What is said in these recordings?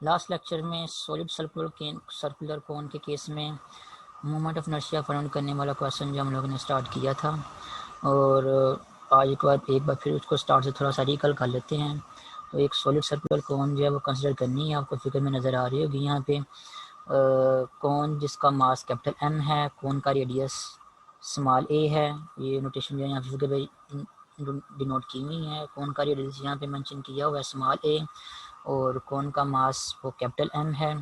Last lecture में solid circular कोन के case में मोमेंट ऑफ इनर्शिया फाइंड करने वाला क्वेश्चन जो हम लोगों ने स्टार्ट किया था, और आज एक बार फिर उसको स्टार्ट से थोड़ा सा रिकल कर लेते हैं। तो एक सॉलिड सर्कुलर कोन जो है वो कंसिडर करनी है, आपको फिगर में नज़र आ रही होगी यहाँ पे। कोन जिसका मास कैपिटल एम है, कोन का रेडियस स्मॉल ए है, ये नोटेशन जो है यहाँ फिगर पे डिनोट की हुई है। कोन का रेडियस यहाँ पे मेंशन किया हुआ है स्मॉल ए, और कोन का मास वो कैपिटल एम है।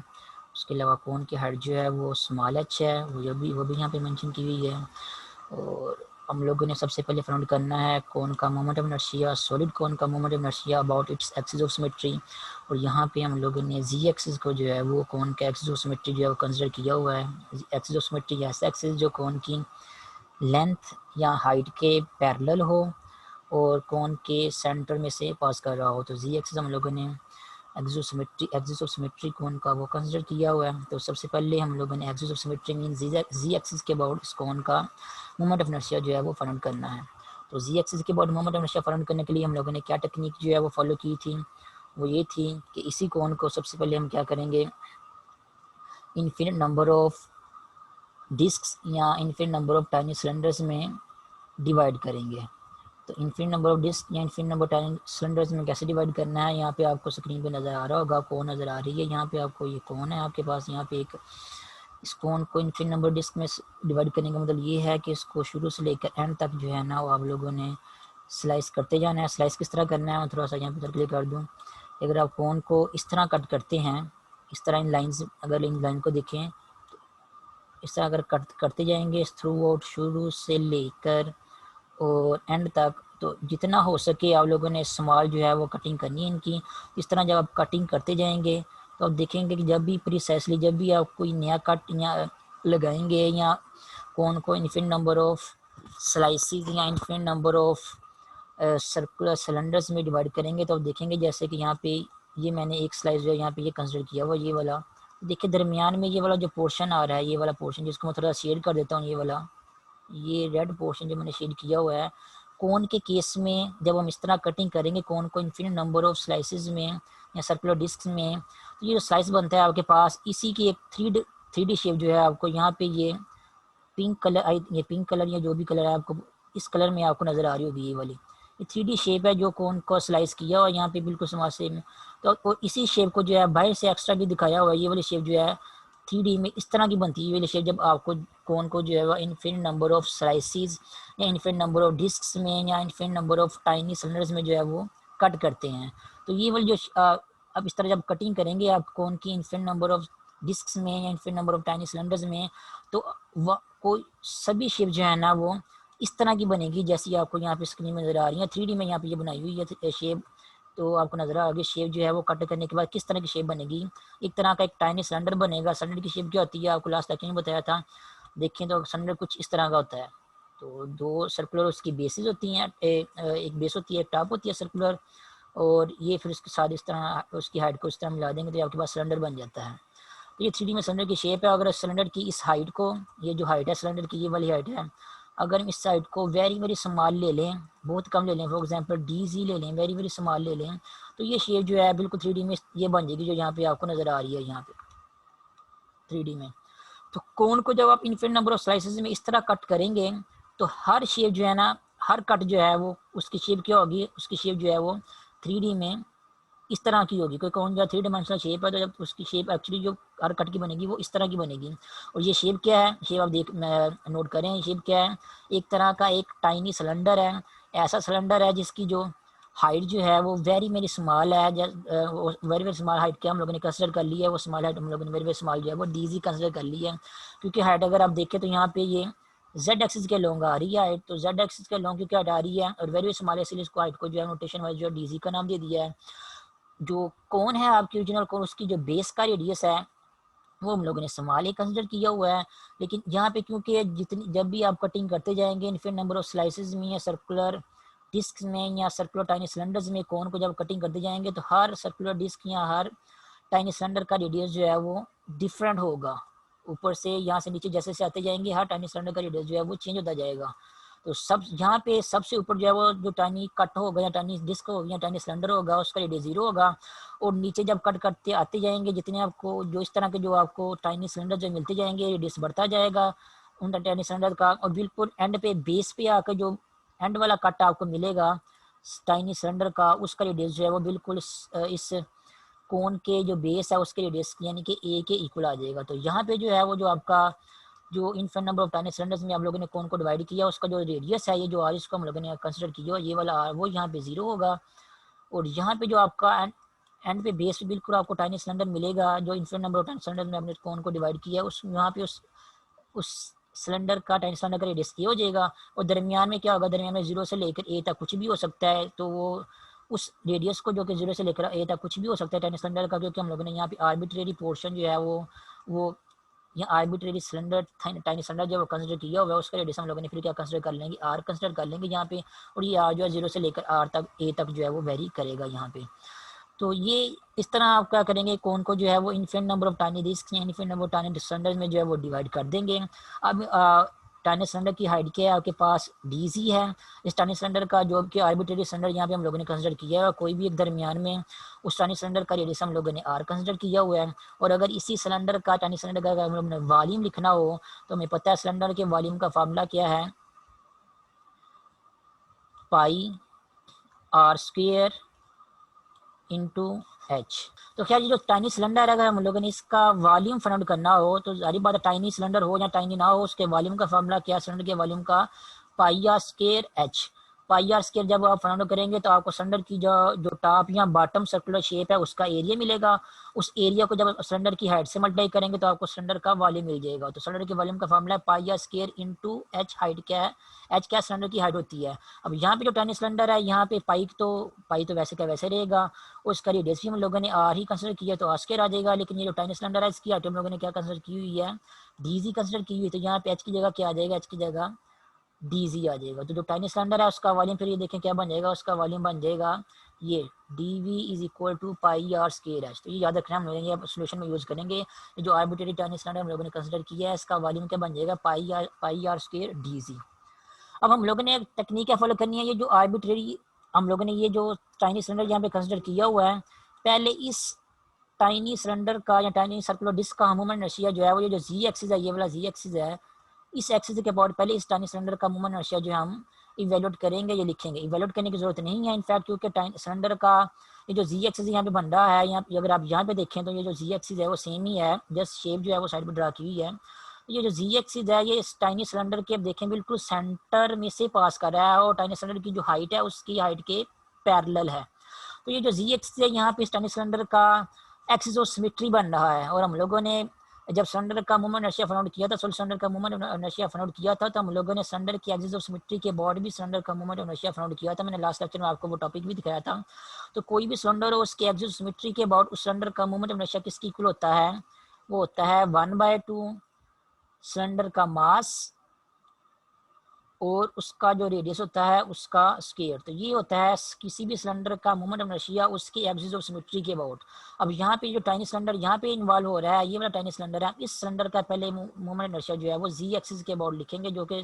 उसके अलावा कोन की हाइट जो है वो स्मॉल एच है, वो भी यहाँ पे मेंशन की हुई है। और हम लोगों ने सबसे पहले फाइंड करना है कोन का moment of inertia, solid cone का moment of inertia about its axis of symmetry. और यहाँ पे हम लोगों ने जी एक्सिस को जो है वो कोन का एक्सिस ऑफ सिमेट्री जो है वो कंसिडर किया हुआ है। एक्सिस ऑफ सिमेट्री ऐसा एक्सिस जो कोन की लेंथ या हाइट के पैरेलल हो और कोन के सेंटर में से पास कर रहा हो। तो जी एक्सिस हम लोगों ने एक्सिस ऑफ सिमेट्री कोन का वो कंसिडर किया हुआ है। तो सबसे पहले हम लोगों ने axis of symmetry mean z axis के अबाउट इस कोन का मोमेंट ऑफ इनर्शिया जो है वो फाइंड करना है। तो जी एक्सिस के about moment of inertia find करने के लिए हम लोगों ने क्या टेक्निक जो है वो फॉलो की थी, वो ये थी कि इसी कोन को सबसे पहले हम क्या करेंगे, इनफिनिट नंबर ऑफ डिस्क्स या infinite number of tiny cylinders में डिवाइड करेंगे। तो इनफिनिट नंबर ऑफ डिस्क या इनफिनिट नंबर टाइम सिलेंडर्स में कैसे डिवाइड करना है, यहाँ पे आपको स्क्रीन पे नज़र आ रहा होगा, कौन नज़र आ रही है यहाँ पे आपको, ये कौन है आपके पास यहाँ पे एक। इस कौन को इनफिनिट नंबर डिस्क में डिवाइड करने का मतलब ये है कि इसको शुरू से लेकर एंड तक जो है ना वो आप लोगों ने स्लाइस करते जाना है। स्लाइस किस तरह करना है मैं थोड़ा सा यहाँ पे सर्कुलेट कर दूँ। अगर आप कौन को इस तरह कट करते हैं, इस तरह इन लाइन्स, अगर इन लाइन को देखें, इस तरह अगर कट करते जाएंगे थ्रू आउट शुरू से लेकर और एंड तक, तो जितना हो सके आप लोगों ने स्मॉल जो है वो कटिंग करनी है इनकी। इस तरह जब आप कटिंग करते जाएंगे तो आप देखेंगे कि जब भी प्रिसाइसली जब भी आप कोई नया कट या लगाएंगे या कौन को इन्फिनिट नंबर ऑफ स्लाइसिस या infinite number of circular cylinders में डिवाइड करेंगे, तो आप देखेंगे जैसे कि यहाँ पे ये मैंने एक स्लाइस जो है यहाँ पे ये कंसिडर किया हुआ, ये वाला देखिए दरमियान में ये वाला जो पोर्शन आ रहा है, ये वाला पोर्शन जिसको मैं थोड़ा शेड कर देता हूँ, ये वाला ये रेड पोर्शन जो मैंने शेड किया हुआ है। कोन के केस में जब हम इस तरह कटिंग करेंगे कोन को इन्फिनिट नंबर ऑफ स्लाइसिस में या सर्कुलर डिस्क में, तो ये जो स्लाइस बनता है आपके पास, इसी की एक थ्री डी शेप जो है आपको यहाँ पे ये पिंक कलर, ये पिंक कलर या जो भी कलर है आपको इस कलर में आपको नज़र आ रही होगी, ये वाली ये 3D शेप है जो कोन को स्लाइस किया और यहाँ पे बिल्कुल समाज से में। तो इसी शेप को जो है बाहर से एक्स्ट्रा भी दिखाया हुआ है, ये वाली शेप जो है 3D में इस तरह की बनती है। ये वाली शेप जब आपको कोन को जो है वह इन्फिनिट नंबर ऑफ स्लाइसिस या इन्फिनिट नंबर ऑफ डिस्क्स में या infinite number of tiny cylinders में जो है वो कट करते हैं। तो ये वाली जो अब इस तरह जब कटिंग करेंगे आप कोन की इन्फिनिट नंबर ऑफ डिस्क्स में या infinite number of tiny cylinders में, तो वह कोई सभी शेप जो है ना वो इस तरह की बनेगी जैसी आपको यहाँ पे स्क्रीन में नज़र आ रही है। 3D में यहाँ पे ये बनाई हुई है शेप, तो आपको नज़र आ रही है शेप जो है वो कट करने के बाद किस तरह की शेप बनेगी। एक तरह का एक टाइनी सिलेंडर बनेगा। सिलेंडर की शेप क्या होती है आपको लास्ट लेक्चर में बताया था, देखें तो सिलेंडर कुछ इस तरह का होता है। तो दो सर्कुलर उसकी बेसिस होती हैं, एक बेस होती है, एक टॉप होती है सर्कुलर, और ये फिर उसके साथ इस तरह उसकी हाइट को इस तरह मिला देंगे तो आपके पास सिलेंडर बन जाता है। तो ये 3D में सिलेंडर की शेप है। अगर सिलेंडर की इस हाइट को, ये जो हाइट है सिलेंडर की, ये वाली हाइट है, अगर हम इस साइड को वेरी वेरी स्मॉल ले लें, बहुत कम ले लें, फॉर एग्जांपल DZ ले लें, वेरी वेरी स्मॉल ले लें, तो ये शेप जो है बिल्कुल 3D में ये बन जाएगी जो यहाँ पे आपको नज़र आ रही है यहाँ पे 3D में। तो कोन को जब आप इन्फिनिट नंबर ऑफ स्लाइसेस में इस तरह कट करेंगे तो हर शेप जो है ना, हर कट जो है वो उसकी शेप क्या होगी, उसकी शेप जो है वो 3D में इस तरह की होगी। कोई कौन जो 3 डायमेंशनल शेप है तो जब उसकी शेप एक्चुअली जो हर कट की बनेगी वो इस तरह की बनेगी। और ये शेप क्या है, शेप आप देख नोट करें, ये शेप क्या है, एक तरह का एक टाइनी सिलेंडर है। ऐसा सिलेंडर है जिसकी जो हाइट जो है वो वेरी वेरी स्मॉल है, वेरी वेरी स्मॉल हाइट क्या हम लोगों ने कंसिडर कर ली है, वो स्मॉल हाइट हम लोगों ने वेरी वेरी स्मॉल जो है वो DZ कंसिडर कर ली है। क्योंकि हाइट अगर आप देखें तो यहाँ पे ये Z एक्सिस के लॉन्ग आ रही है हाइट, तो Z एक्सिस के लॉन्ग क्योंकि हटा रही है और वेरी वेरी स्मॉल, इसलिए इसको हाइट को जो है नोटेशन वाइज जो है DZ का नाम दे दिया है। जो कौन है आपकी ओरिजिनल कौन, उसकी जो बेस का रेडियस है वो हम लोगों ने स्मॉल ही कंसिडर किया हुआ है। लेकिन यहाँ पे क्योंकि जितनी जब भी आप कटिंग करते जाएंगे इनफिनिट नंबर ऑफ स्लाइसेस में या सर्कुलर डिस्क में या सर्कुलर टाइनी सिलेंडर्स में, कौन को जब कटिंग करते जाएंगे तो हर सर्कुलर डिस्क या हर टाइनी सिलेंडर का रेडियस जो है वो डिफरेंट होगा। ऊपर से यहाँ से नीचे जैसे से आते जाएंगे हर टाइनी सिलेंडर का रेडियस जो है वो चेंज होता जाएगा। तो सब यहाँ पे सबसे ऊपर जो है वो जो टाइनी कट होगा या टाइनी डिस्क होगी या टाइनी सिलेंडर होगा उसका रेडियस 0 होगा, और नीचे जब कट करते आते जाएंगे जितने आपको जो इस तरह के जो आपको टाइनी सिलेंडर जो मिलते जाएंगे रेडियस बढ़ता जाएगा उन टाइनी सिलेंडर का, और बिल्कुल एंड पे बेस पे आकर जो एंड वाला कट आपको मिलेगा टाइनी सिलेंडर का उसका रेडियस जो है वो बिल्कुल इस कोन के जो बेस है उसके रेडियस यानी कि ए के इक्वल आ जाएगा। तो यहाँ पे जो है वो जो आपका जो infinite number of tiny cylinders में आप लोगों ने कोन को डिवाइड किया उसका जो रेडियस है ये जो आर इसको हम लोगों ने कंसिडर किया ये वाला आर वो यहाँ पे 0 होगा, और यहाँ पे जो आपका एंड पे बेस पे बिल्कुल आपको टाइनी सिलेंडर मिलेगा जो infinite number of tiny cylinder में आपने कोन को डिवाइड किया उस यहाँ पे उस सिलेंडर का टाइनी सिलेंडर का रेडियस ये हो जाएगा, और दरमियान में क्या होगा, दरमियान में 0 से लेकर ए तक कुछ भी हो सकता है, तो वो उस रेडियस को जो कि 0 से लेकर ए तक कुछ भी हो सकता है टाइनी सिलेंडर का, क्योंकि हम लोगों ने यहाँ पे आर्बिट्रेरी पोर्शन जो है वो यहाँ आर्बिट्रेरी सिलेंडर टाइनी सिलेंडर जो कंसिडर किया हुआ है उसका रेडियस हम लोगों ने फिर क्या कंसिडर कर लेंगे, आर कंसिडर कर लेंगे यहाँ पे, और ये आर जो है 0 से लेकर आर तक ए तक जो है वो वेरी करेगा यहाँ पे। तो ये इस तरह आप क्या करेंगे कोन को जो है वो infinite number of tiny disc या infinite number of tiny cylinder में जो है वो डिवाइड कर देंगे। अब टाइनी सिलेंडर की हाइट क्या है आपके पास डी है, इस टाइनी सिलेंडर का जो कि आर्बिट्रेरी सिलेंडर यहाँ पे हम लोगों ने कंसिडर किया है, कोई भी एक दरमियान में उस टाइनी सिलेंडर का रेडियस हम लोगों ने आर कंसिडर किया हुआ है, और अगर इसी सिलेंडर का टाइनी सिलेंडर का हम लोगों ने वॉल्यूम लिखना हो तो हमें पता है सिलेंडर के वॉल्यूम का फार्मूला क्या है, pi r square into H. तो क्या ये जो टाइनी सिलेंडर है अगर हम लोगों ने इसका वॉल्यूम फाइंड आउट करना हो तो सारी बात है टाइनी सिलेंडर हो या टाइनी ना हो उसके वॉल्यूम का फार्मूला क्या है, सिलेंडर के वॉल्यूम का pi r square h. Pi r square जब आप फाइंड आउट करेंगे तो आपको सिलेंडर की जो जो टॉप या बॉटम सर्कुलर शेप है उसका एरिया मिलेगा, उस एरिया को जब सिलेंडर की हाइट से मल्टीप्लाई करेंगे तो आपको सिलेंडर का वॉल्यूम मिल जाएगा। तो सिलेंडर के वॉल्यूम का फार्मूला है pi r square into h, height क्या है, एच क्या सिलेंडर की हाइट होती है। अब यहाँ पे जो टाइनी सिलेंडर है यहाँ पे पाई तो वैसे का वैसे रहेगा, उसका रेडियस भी हम लोगों ने आर ही कंसिडर किया तो आर स्क्वायर आ जाएगा, लेकिन ये जो टाइनी सिलेंडर है इसकी हाइट हम लोगों ने क्या कंसिडर की हुई है, डीजी कंसिडर की हुई है, तो यहाँ पे एच की जगह क्या आ जाएगा, एच की जगह डीजी आ जाएगा। तो जो टाइनी सिलेंडर है उसका वॉल्यूम फिर ये देखें क्या बन जाएगा, उसका वॉल्यूम बन जाएगा ये d v is equal to pi r square h. तो ये याद रखना हम लोग सोल्यूशन में यूज करेंगे, ये जो आर्बिट्रेरी टाइनी सिलेंडर हम लोगों ने कंसिडर किया है इसका वॉल्यूम क्या बन जाएगा, पाई आर स्क्वायर डीजी। अब हम लोगों ने एक टेक्निक क्या फॉलो करनी है, ये जो आर्बिट्रेरी हम लोगों ने ये जो टाइनी सिलेंडर यहाँ पे कंसिडर किया हुआ है पहले इस टाइनी सिलेंडर का या टाइनी सर्कुलर डिस्क का मूवमेंट इनर्शिया जो है वो ये जो जी एक्सिस है ये वाला जी एक्सिस है, इस एक्सिस के अबाउट पहले इस टाइनी सिलेंडर का मूवमेंट इनर्शिया जो है हम इवेल्यूएट करेंगे, ये लिखेंगे, इवेल्यूएट करने की जरूरत नहीं है इनफैक्ट क्योंकि टाइनी सिलेंडर का ये जो जी एक्सिस यहाँ पे बन रहा है, यहाँ अगर आप यहाँ पे देखें तो ये जो जी एक्सिस है वो सेम ही है, जस्ट शेप जो है वो साइड पर ड्रा की हुई है। ये जो जी एक्सिस है ये इस टाइनी सिलेंडर के देखें बिल्कुल सेंटर में से पास कर रहा है और टाइनी सिलेंडर की जो हाइट है उसकी हाइट के पैरेलल है। तो ये जो जी एक्सिस है यहाँ पे इस टाइनी सिलेंडर का एक्सिस ऑफ सिमेट्री बन रहा है, और हम लोगों ने जब सिलेंडर का मूवमेंट इनर्शिया फाइंड आउट किया था सिलेंडर का मूवमेंट इनर्शिया फाइंड आउट किया था तो हम लोगों ने सिलेंडर की एक्सिस ऑफ सिमेट्री के बाद भी सिलेंडर का मूवमेंट इनर्शिया फाइंड आउट किया था, मैंने लास्ट लेक्चर में आपको वो टॉपिक भी दिखाया था। तो कोई भी सिलेंडर हो उसके एक्सिस ऑफ सिमेट्री के बाद उस सिलेंडर का मूवमेंट इनर्शिया किसकी इक्वल होता है, वो होता है 1/2 सिलेंडर का मास और उसका जो रेडियस होता है उसका स्क्वायर। तो ये होता है किसी भी सिलेंडर का मोमेंट ऑफ इनर्शिया उसके एक्सिस ऑफ सिमेट्री के अबाउट। अब यहाँ पे जो टाइनी सिलेंडर यहाँ पे इन्वॉल्व हो रहा है ये वाला टाइनी सिलेंडर है, इस सिलेंडर का पहले मोमेंट इनर्शिया जो है वो जी एक्सिस के अबाउट लिखेंगे जो कि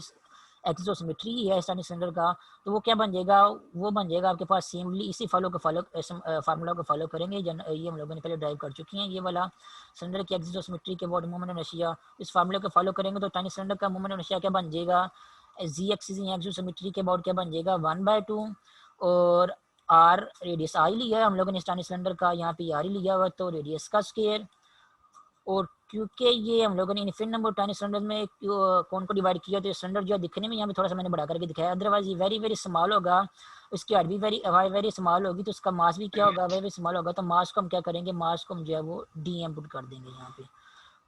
एक्सिस ऑफ सिमेट्री ही है इस टाइनी सिलेंडर का। तो वो क्या बन जाएगा, वो बन जाएगा आपके पास सेमली इसी फार्मूला को फॉलो करेंगे, ये हम लोगों ने पहले ड्राइव कर चुकी हैं, ये वाला सिलेंडर की एक्सिस ऑफ सिमेट्री के अबाउट मोमेंट इनर्शिया इस फार्मूले को फॉलो करेंगे तो टाइनी सिलेंडर का मोमेंट इनर्शिया क्या बन जाएगा, जी एक्सिस एक्सिस सिमेट्री के अबाउट क्या बन जाएगा 1/2 और आर रेडियस आई लिया है हम लोगों ने इस टाइनी सिलेंडर का, यहाँ पे आर ही लिया हुआ तो रेडियस का स्क्वायर। और क्योंकि ये हम लोगों ने इनफिनिट नंबर टाइनी सिलेंडर में कौन को डिवाइड किया तो ये सिलेंडर जो दिखने में यहाँ पे थोड़ा सा मैंने बढ़ा करके दिखाया, अदरवाइज ये वेरी वेरी स्मॉल होगा, उसकी हाइट भी वेरी स्मॉल होगी तो उसका मास भी क्या होगा वेरी स्मॉल होगा। तो मास को हम क्या करेंगे, मास को हम जो है वो डी एम पुट कर देंगे यहाँ पे,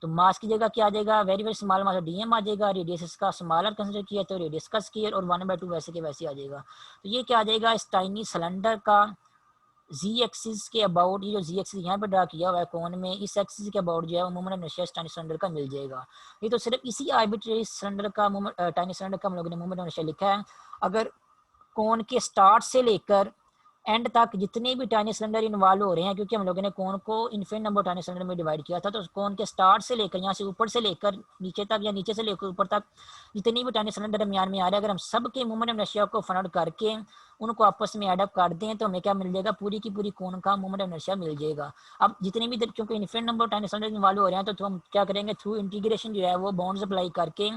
तो मास की जगह क्या आ जाएगा very very small mass d m आ जाएगा, रेडियस इसका स्मॉलर कंसिडर किया तो रेडियस का स्क्वायर और 1/2 वैसे के वैसे आ जाएगा। तो ये क्या आ जाएगा इस टाइनी सिलेंडर का जी एक्सिस के अबाउट, ये जो जी एक्सिस यहाँ पे ड्रा किया हुआ है कोन में इस एक्सिस के अबाउट जो है वो मोमेंट इनर्शिया टाइनी सिलेंडर का मिल जाएगा। ये तो सिर्फ इसी आर्बिट्रेरी सिलेंडर का टाइनी सिलेंडर का हम लोगों ने मोमेंट इनर्शिया लिखा है। अगर कोन के स्टार्ट से लेकर एंड तक जितने भी टाइनी सिलेंडर इन्वॉल्व हो रहे हैं, क्योंकि हम लोगों ने कोन को इन्फिनिट नंबर टाइनी सिलेंडर में डिवाइड किया था, तो कोन के स्टार्ट से लेकर यहाँ से ऊपर से लेकर नीचे तक या नीचे से लेकर ऊपर तक जितनी भी टाइनी सिलेंडर दरमियान में आ रहे हैं, अगर हम सब के मोमेंट ऑफ इनर्शिया को फाइंड आउट करके उनको आपस में एड अप कर दें तो हमें क्या मिल जाएगा, पूरी की पूरी कोन का मोमेंट ऑफ इनर्शिया मिल जाएगा। अब जितने भी चूंकि infinite number tiny cylinder involve हो रहे हैं, तो हम क्या करेंगे, थ्रू इंटीग्रेशन जो है वो बाउंड्स अप्लाई करके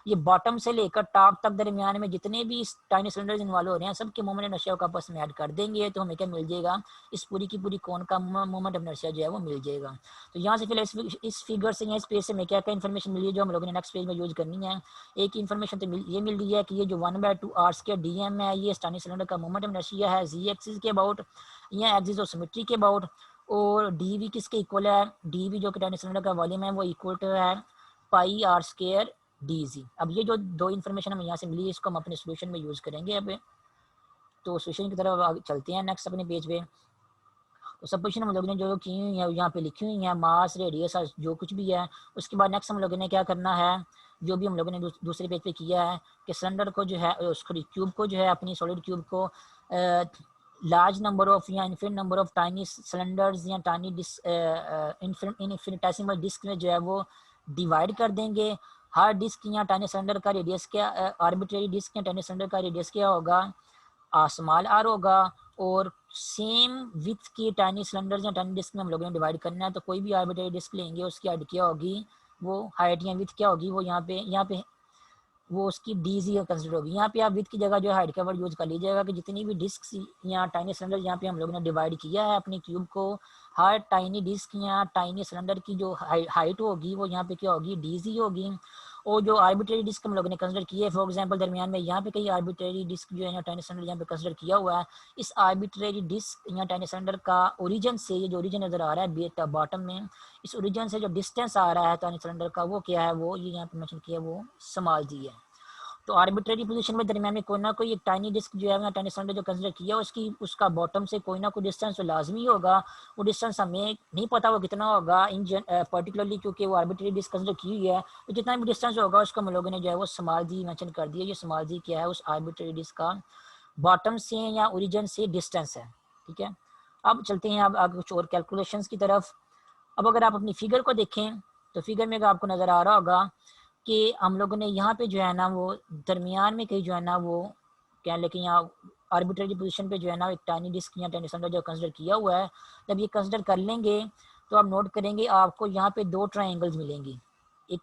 ये बॉटम से लेकर टॉप तक दरमियान में जितने भी टाइनी सिलेंडर्स इन्वॉल्व हो रहे हैं सबके मोमेंट ऑफ इनर्शिया को आपस में ऐड कर देंगे, तो हमें क्या मिल जाएगा, इस पूरी की पूरी कोन का मोमेंट ऑफ इनर्शिया जो है वो मिल जाएगा। तो यहाँ से फिर इस फिगर से या इस पेज से हमें क्या क्या इन्फॉर्मेशन मिली है जो हम लोगों ने नेक्स्ट पेज में यूज करनी है। एक इन्फॉर्मेशन तो ये मिल रही है कि ये जो 1/2 r² dm है, ये टाइनी सिलेंडर का मोमेंट ऑफ इनर्शिया है जी एक्सिस के अबाउट या एक्सिस ऑफ सिमेट्री के अबाउट, और डी वी किसके इक्वल है, डी वी जो कि टाइनी सिलेंडर का वॉल्यूम है वो इक्वल टू है पाई r² dz। अब ये जो दो इन्फॉर्मेशन हमें यहाँ से मिली इसको हम अपने सोल्यूशन में यूज करेंगे। अब तो सोल्यूशन की तरफ आगे चलते हैं नेक्स्ट अपने पेज पे। तो सब क्वेश्चन हम लोगों ने जो की हुई है यहाँ पे लिखी हुई है, मास रेडियस जो कुछ भी है। उसके बाद नेक्स्ट हम लोगों ने क्या करना है, जो भी हम लोगों ने दूसरे पेज पे किया है कि सिलेंडर को जो है उसको क्यूब को जो है अपनी सॉलिड क्यूब को लार्ज नंबर ऑफ या infinite number of tiny cylinders या टाइनी इन्फिनिटेसिमल डिस्क में जो है वो डिवाइड कर देंगे। हर डिस्क या टाइनी सिलेंडर का रेडियस क्या, आर्बिट्रेरी डिस्क या टाइनी सिलेंडर का रेडियस क्या होगा, स्मॉल आर होगा। और सेम विथ की टाइनी सिलेंडर या टाइनी डिस्क में हम लोगों ने डिवाइड करना है, तो कोई भी आर्बिट्रेरी डिस्क लेंगे उसकी हाइट क्या होगी, वो हाइट या विथ क्या होगी, वो यहाँ पे वो उसकी डीजी कंसिडर होगी। यहाँ पे आप विथ की जगह जो हाइट का वर्ड यूज कर लीजिएगा कि जितनी भी डिस्क या टाइनी सिलेंडर यहाँ पे हम लोगों ने डिवाइड किया है अपनी क्यूब को, हर टाइनी डिस्क या टाइनी सिलेंडर की जो हाइट होगी वो यहाँ पे क्या होगी, डीजी होगी। और जो आर्बिट्रेरी डिस्क हम लोगों ने कंसिडर किया है, फॉर एग्जांपल दरमियान में यहाँ पे कई आर्बिट्रेरी डिस्क जो है या टाइनी सिलेंडर यहाँ पे कंसिडर किया हुआ है। इस आर्बिट्रेरी डिस्क या टाइनी सिलेंडर का ओरिजिन से, ये जो ओरिजिन नजर आ रहा है बॉटम में, इस ओरिजिन से जो डिस्टेंस आ रहा है टाइनी सिलेंडर का वो क्या है, वो ये यहाँ पे मेंशन किया है, वो स्मॉल जी है। तो आर्बिट्रेरी पोजीशन में दरमियान में कोई ना कोई एक टाइनी डिस्क जो है ना टाइनी सिलेंडर जो कंसिडर किया उसकी उसका बॉटम से कोई ना कोई डिस्टेंस तो लाजमी होगा। वो डिस्टेंस हमें नहीं पता वो कितना होगा इन पर्टिकुलरली, क्योंकि वो आर्बिट्रेरी डिस्क कंसिडर की हुई है। तो जितना भी डिस्टेंस होगा उसको हम लोगों ने जो है वो स्मॉल जी मेंशन कर दिया। ये स्मॉल जी क्या है, उस आर्बिट्रेरी डिस्क का बॉटम से या ओरिजिन से डिस्टेंस है। ठीक है, अब चलते हैं अब आगे कुछ और कैलकुलेशंस की तरफ। अब अगर आप अपनी फिगर को देखें तो फिगर में आपको नजर आ रहा होगा कि हम लोगों ने यहाँ पे जो है ना वो दरमियान में कहीं जो है ना वो क्या, लेकिन यहाँ आर्बिट्रेरी पोजीशन पे जो है ना एक टाइनी डिस्क या टाइनी सिलेंडर जो कंसिडर किया हुआ है, जब ये कंसिडर कर लेंगे तो आप नोट करेंगे आपको यहाँ पे दो ट्राइंगल्स मिलेंगी। एक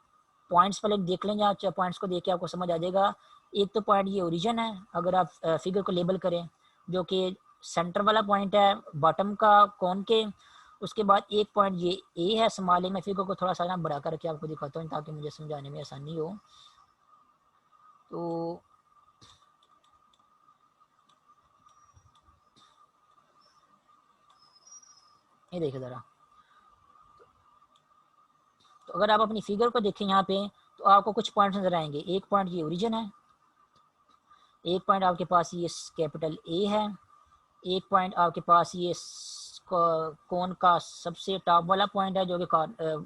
पॉइंट्स पहले देख लेंगे, आप पॉइंट्स को देख के आपको समझ आ जाएगा। एक तो पॉइंट ये ओरिजिन है, अगर आप फिगर को लेबल करें, जो कि सेंटर वाला पॉइंट है बॉटम का कौन के। उसके बाद एक पॉइंट ये ए है स्मॉल ए, मैं फिगर को थोड़ा सा ना बड़ा करके आपको दिखाता हूँ ताकि मुझे समझाने में आसानी हो। तो ये देखिए ज़रा, तो अगर आप अपनी फिगर को देखें यहाँ पे तो आपको कुछ पॉइंट नजर आएंगे। एक पॉइंट ये ओरिजिन है, एक पॉइंट आपके पास ये कैपिटल ए है, एक पॉइंट आपके पास ये कोन का सबसे टॉप वाला पॉइंट है जो कि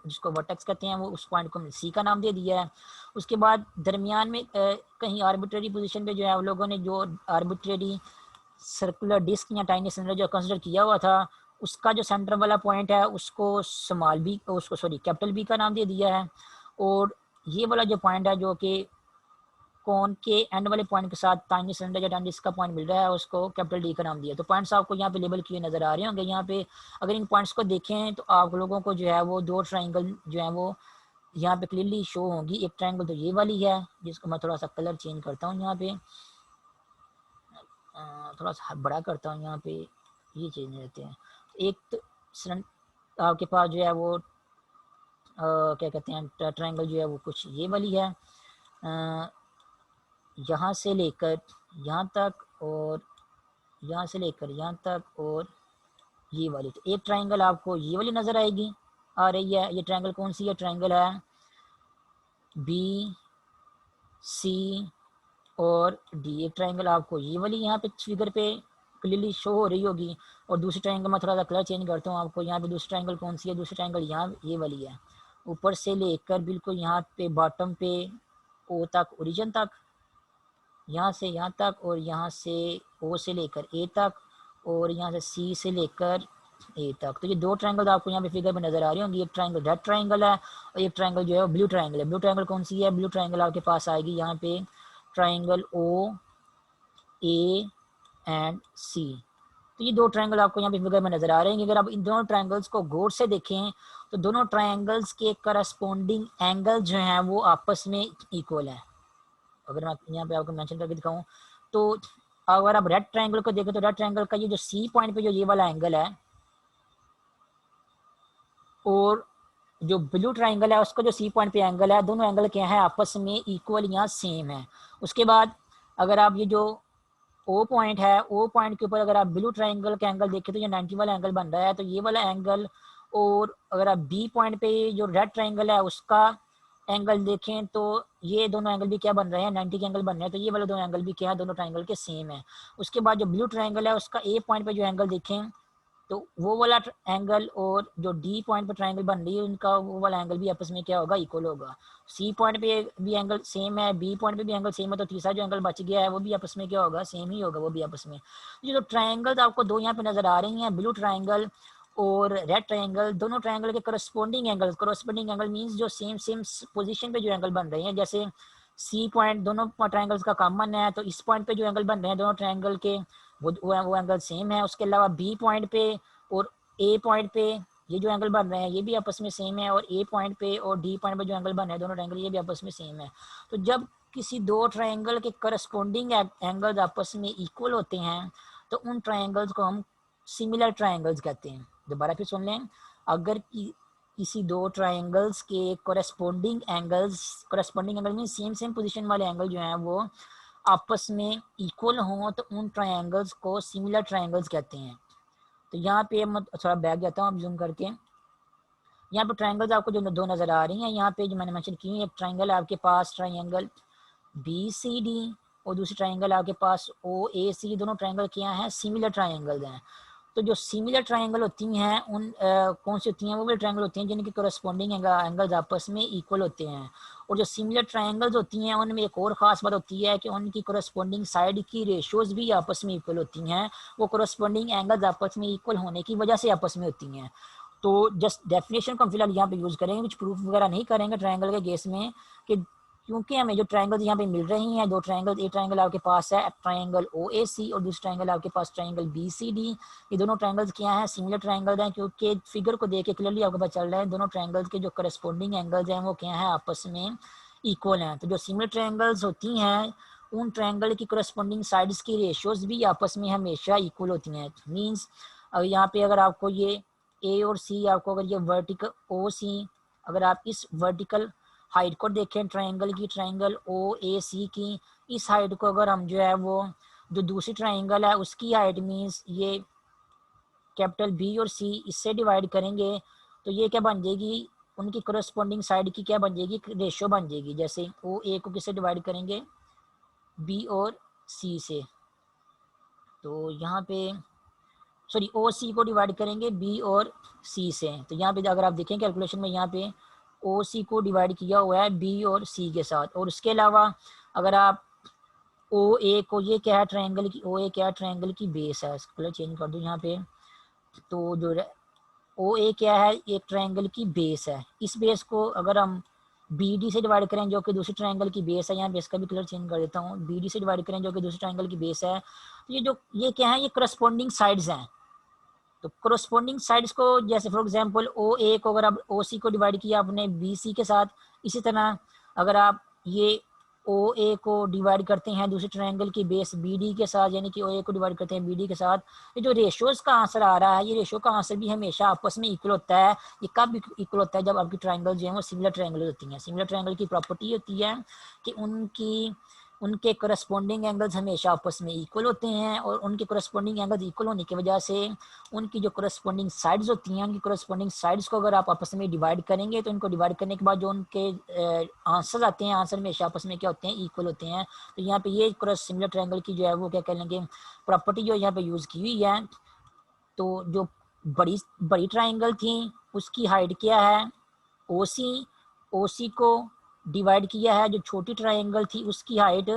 जिसको वर्टेक्स कहते हैं, वो उस पॉइंट को सी का नाम दे दिया है। उसके बाद दरमियान में कहीं आर्बिट्रेरी पोजीशन पे जो है लोगों ने जो आर्बिट्रेरी सर्कुलर डिस्क या टाइनी सिलेंडर जो कंसिडर किया हुआ था उसका जो सेंटर वाला पॉइंट है उसको स्मॉल बी, उसको सॉरी कैपिटल बी का नाम दे दिया है। और ये वाला जो पॉइंट है जो कि कोन के एंड वाले पॉइंट के साथ टाइनी सिलेंडर या टाइनी डिस्क का पॉइंट मिल रहा है उसको कैपिटल डी का नाम दिया। तो पॉइंट्स आपको यहाँ पे लेबल किए नजर आ रहे होंगे। यहाँ पे अगर इन पॉइंट्स को देखें तो आप लोगों को जो है वो दो ट्राइंगल जो है वो यहाँ पे क्लियरली शो होगी। एक ट्राइंगल तो ये वाली है जिसको मैं थोड़ा सा कलर चेंज करता हूँ, यहाँ पे थोड़ा सा बड़ा करता हूँ, यहाँ पे ये चेंज रहते हैं। एक तो आपके पास जो है वो क्या कहते हैं ट्राइंगल जो है वो कुछ ये वाली है, यहाँ से लेकर यहाँ तक और यहाँ से लेकर यहाँ तक और ये वाली। तो एक ट्राइंगल आपको ये वाली नज़र आएगी आ रही है। ये ट्राइंगल कौन सी है, ट्राइंगल है बी सी और डी। एक ट्राइंगल आपको ये वाली यहाँ पे फिगर पे क्लियरली शो हो रही होगी। और दूसरी ट्राइंगल मैं थोड़ा सा कलर चेंज करता हूँ आपको। यहाँ पे दूसरी ट्राइंगल कौन सी है, दूसरी ट्राइंगल यहाँ ये वाली है। ऊपर से लेकर बिल्कुल यहाँ पे बॉटम पे ओ तक, ओरिजिन तक, यहाँ से यहाँ तक और यहाँ से ओ से लेकर ए तक और यहाँ से सी से लेकर ए तक। तो ये दो ट्रायंगल आपको यहाँ पे फिगर में नजर आ रही होंगी। एक ट्रायंगल रेड ट्रायंगल है और एक ट्रायंगल जो है ब्लू ट्रायंगल है। ब्लू ट्रायंगल कौन सी है? ब्लू ट्रायंगल आपके पास आएगी यहाँ पे ट्रायंगल ओ ए एंड सी। तो ये दो ट्रायंगल आपको यहाँ पे फिगर में नजर आ रहे हैं। अगर आप इन दोनों ट्रायंगल्स को गौर से देखें तो दोनों ट्रायंगल्स के करस्पॉन्डिंग एंगल जो हैं वो आपस में इक्वल है। अगर मैं यहाँ पे आपको मेंशन करके दिखाऊं तो अगर आप रेड ट्रायंगल को देखें तो रेड ट्रायंगल का ये जो सी पॉइंट पे जो ये वाला एंगल है और जो ब्लू ट्रायंगल है उसका जो सी पॉइंट पे एंगल है, दोनों एंगल क्या है आपस में इक्वल या सेम है। उसके बाद अगर आप ये जो ओ पॉइंट है, ओ पॉइंट के ऊपर अगर आप ब्लू ट्रायंगल का एंगल देखें तो ये 90 वाला एंगल बन रहा है। तो ये वाला एंगल और अगर आप बी पॉइंट पे जो रेड ट्रायंगल है उसका एंगल देखें तो ये दोनों एंगल भी क्या बन रहे हैं? 90 के एंगल बन रहे हैं। तो ये वाले दोनों एंगल भी क्या है? दोनों ट्रायंगल के सेम है। उसके बाद जो ब्लू ट्रायंगल है उसका ए पॉइंट पे जो एंगल देखें तो वो वाला एंगल और जो डी पॉइंट पर ट्रायंगल बन रही है उनका वो वाला एंगल भी आपस में क्या होगा? इक्वल होगा। सी पॉइंट पे भी एंगल सेम है, बी पॉइंट पे भी एंगल सेम है, तो तीसरा जो एंगल बच गया है वो भी आपस में क्या होगा? सेम ही होगा वो भी आपस में। ये जो ट्रायंगल्स आपको दो यहाँ पे नजर आ रही हैं, ब्लू ट्रायंगल और रेड ट्रायंगल, दोनों ट्रायंगल के करस्पॉन्डिंग एंगल मींस जो सेम सेम पोजीशन पे जो एंगल बन रहे हैं, जैसे सी पॉइंट दोनों ट्रायंगल्स का कॉमन है तो इस पॉइंट पे जो एंगल बन रहे हैं दोनों ट्रायंगल के वो एंगल सेम है। उसके अलावा बी पॉइंट पे और ए पॉइंट पे ये जो एंगल बन रहे हैं ये भी आपस में सेम है और ए पॉइंट पे और डी पॉइंट पे जो एंगल बन रहे हैं दोनों ट्रायंगल ये भी आपस में सेम है। तो जब किसी दो ट्रायंगल के करस्पॉन्डिंग एंगल्स आपस में इक्वल होते हैं तो उन ट्रायंगल्स को हम सिमिलर ट्रायंगल्स कहते हैं। दोबारा फिर सुन लें, अगर किसी दो ट्रायंगल्स के करस्पॉन्डिंग एंगल में सेम सेम पोजीशन वाले एंगल जो हैं वो आपस में इक्वल हों तो उन ट्रायंगल्स को सिमिलर ट्रायंगल्स कहते हैं। तो यहाँ पे मैं थोड़ा बैक जाता हूँ जूम करके। यहाँ पे ट्रायंगल्स आपको जो दो नजर आ रही हैं यहाँ पे जो मैंने मेंशन की, एक ट्रायंगल आपके पास ट्रायंगल बी सी डी और दूसरी ट्रायंगल आपके पास ओ ए सी। दोनों ट्रायंगल क्या हैं? सिमिलर ट्रायंगल हैं। तो जो सिमिलर ट्रायंगल होती हैं उन कौन सी होती हैं? वो वाली ट्रायंगल होती हैं जिनके करस्पॉन्डिंग एंगल्स आपस में इक्वल होते हैं। और जो सिमिलर ट्रायंगल्स होती हैं उनमें एक और ख़ास बात होती है कि उनकी करस्पॉन्डिंग साइड की रेशियोज भी आपस में इक्वल होती हैं। वो करस्पॉन्डिंग एंगल्स आपस में इक्वल होने की वजह से आपस में होती हैं। तो जस्ट डेफिनेशन को हम फिलहाल यहाँ पे यूज़ करेंगे, कुछ प्रूफ वगैरह नहीं करेंगे ट्रायंगल के केस में, कि क्योंकि हमें जो ट्रायंगल्स यहाँ पे मिल रही हैं, दो ट्रायंगल, एक ट्रायंगल आपके पास है ट्रायंगल ओ ए सी और दूसरा ट्रायंगल आपके पास ट्रायंगल बी सी डी। ये दोनों ट्रायंगल्स क्या हैं? सिमिलर ट्रायंगल हैं, क्योंकि फिगर को देख के क्लियरली आपको पता चल रहा है दोनों ट्रायंगल्स के जो करस्पॉन्डिंग एंगल्स हैं वो क्या है? आपस में इक्वल हैं। तो जो सिमिलर ट्रायंगल्स होती हैं उन ट्रायंगल की करस्पॉन्डिंग साइड्स की रेशियोज भी आपस में हमेशा इक्वल होती हैं। मीन्स अब यहाँ पे अगर आपको ये ए और सी, आपको अगर ये वर्टिकल ओ सी, अगर आप इस वर्टिकल हाइट को देखें ट्रायंगल की, ट्रायंगल ओ ए सी की, इस हाइट को अगर हम जो है वो जो दूसरी ट्रायंगल है उसकी हाइट मीन्स ये कैपिटल बी और सी इससे डिवाइड करेंगे तो ये क्या बन जाएगी? उनकी करस्पॉन्डिंग साइड की क्या बन जाएगी? रेशियो बन जाएगी। जैसे ओ ए को किससे डिवाइड करेंगे? बी और सी से। तो यहाँ पे सॉरी ओ सी को डिवाइड करेंगे बी और सी से। तो यहाँ पे अगर आप देखें कैलकुलेशन में यहाँ पे ओ सी को डिवाइड किया हुआ है बी और सी के साथ। और उसके अलावा अगर आप ओ ए को, ये क्या है? ट्रायंगल की ओ ए क्या है? ट्रायंगल की बेस है। कलर चेंज कर दूँ यहाँ पे। तो जो ओ ए क्या है? एक ट्रायंगल की बेस है। इस बेस को अगर हम बी डी से डिवाइड करें जो कि दूसरी ट्रायंगल की बेस है, यहाँ बेस का भी कलर चेंज कर देता हूँ, बी डी से डिवाइड करें जो कि दूसरी ट्रायंगल की बेस है, तो ये क्या है? ये करस्पॉन्डिंग साइड्स हैं। तो करस्पॉन्डिंग साइड्स को जैसे फॉर एग्जांपल ओ ए को अगर आप ओ सी को डिवाइड किया आपने बी सी के साथ, इसी तरह अगर आप ये ओ ए को डिवाइड करते हैं दूसरे ट्रायंगल की बेस बी डी के साथ, यानी कि ओ ए को डिवाइड करते हैं बी डी के साथ, ये जो रेशियोज का आंसर आ रहा है ये रेशियो का आंसर भी हमेशा आपस में इक्वल होता है। ये कब इक्वल होता है? जब आपकी ट्रायंगल जो है वो सिमिलर ट्रायंगल होती हैं। सिमिलर ट्रायंगल की प्रॉपर्टी होती है कि उनके करस्पॉन्डिंग एंगल्स हमेशा आपस में इक्वल होते हैं और उनके करस्पॉन्डिंग एंगल्स इक्वल होने की वजह से उनकी जो करस्पॉन्डिंग साइड्स होती हैं, उनकी करस्पॉन्डिंग साइड्स को अगर आप आपस में डिवाइड करेंगे तो उनको डिवाइड करने के बाद जो उनके आंसर आते हैं, आंसर हमेशा आपस में क्या होते हैं? इक्वल होते हैं। तो यहाँ पे ये सिमिलर ट्रायंगल की जो है वो क्या कह लेंगे प्रॉपर्टी जो यहाँ पे यूज़ की हुई है। तो जो बड़ी बड़ी ट्रायंगल थी उसकी हाइट क्या है? ओ सी, ओ सी को डिवाइड किया है जो छोटी ट्रायंगल थी उसकी हाइट